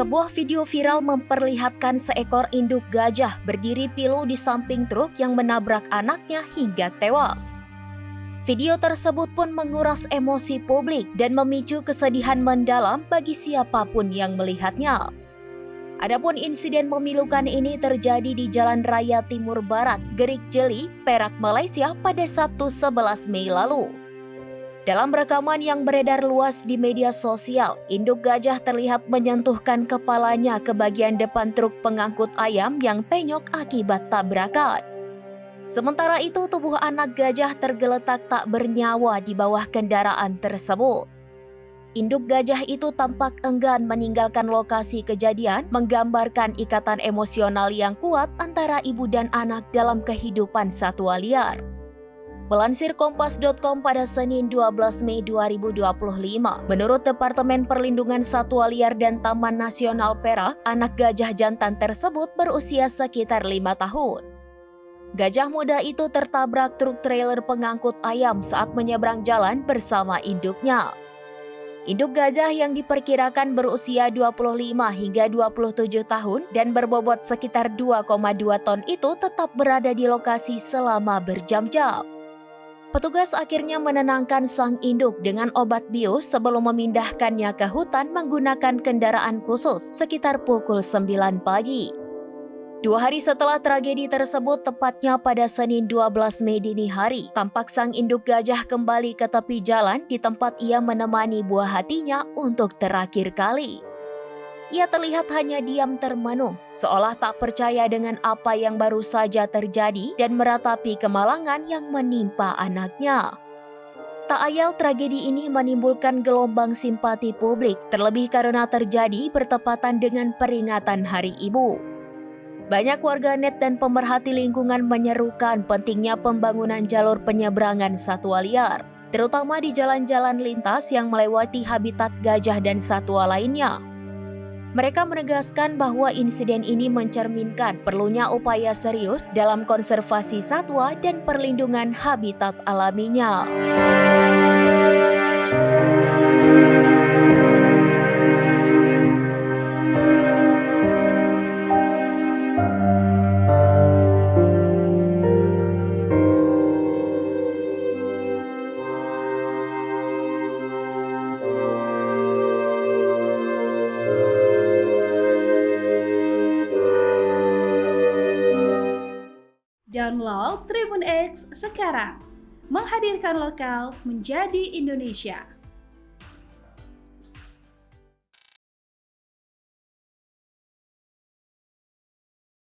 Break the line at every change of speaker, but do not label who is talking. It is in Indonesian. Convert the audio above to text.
Sebuah video viral memperlihatkan seekor induk gajah berdiri pilu di samping truk yang menabrak anaknya hingga tewas. Video tersebut pun menguras emosi publik dan memicu kesedihan mendalam bagi siapapun yang melihatnya. Adapun insiden memilukan ini terjadi di Jalan Raya Timur Barat, Gerik Jeli, Perak, Malaysia pada Sabtu 11 Mei lalu. Dalam rekaman yang beredar luas di media sosial, induk gajah terlihat menyentuhkan kepalanya ke bagian depan truk pengangkut ayam yang penyok akibat tabrakan. Sementara itu, tubuh anak gajah tergeletak tak bernyawa di bawah kendaraan tersebut. Induk gajah itu tampak enggan meninggalkan lokasi kejadian, menggambarkan ikatan emosional yang kuat antara ibu dan anak dalam kehidupan satwa liar. Melansir Kompas.com pada Senin 12 Mei 2025, menurut Departemen Perlindungan Satwa Liar dan Taman Nasional Perak, anak gajah jantan tersebut berusia sekitar 5 tahun. Gajah muda itu tertabrak truk trailer pengangkut ayam saat menyeberang jalan bersama induknya. Induk gajah yang diperkirakan berusia 25 hingga 27 tahun dan berbobot sekitar 2,2 ton itu tetap berada di lokasi selama berjam-jam. Petugas akhirnya menenangkan sang induk dengan obat bius sebelum memindahkannya ke hutan menggunakan kendaraan khusus sekitar pukul 9 pagi. 2 hari setelah tragedi tersebut, tepatnya pada Senin 12 Mei dini hari, tampak sang induk gajah kembali ke tepi jalan di tempat ia menemani buah hatinya untuk terakhir kali. Ia terlihat hanya diam termenung, seolah tak percaya dengan apa yang baru saja terjadi dan meratapi kemalangan yang menimpa anaknya. Tak ayal tragedi ini menimbulkan gelombang simpati publik, terlebih karena terjadi bertepatan dengan peringatan Hari Ibu. Banyak warganet dan pemerhati lingkungan menyerukan pentingnya pembangunan jalur penyeberangan satwa liar, terutama di jalan-jalan lintas yang melewati habitat gajah dan satwa lainnya. Mereka menegaskan bahwa insiden ini mencerminkan perlunya upaya serius dalam konservasi satwa dan perlindungan habitat alaminya.
Download Tribun X sekarang, menghadirkan lokal menjadi Indonesia.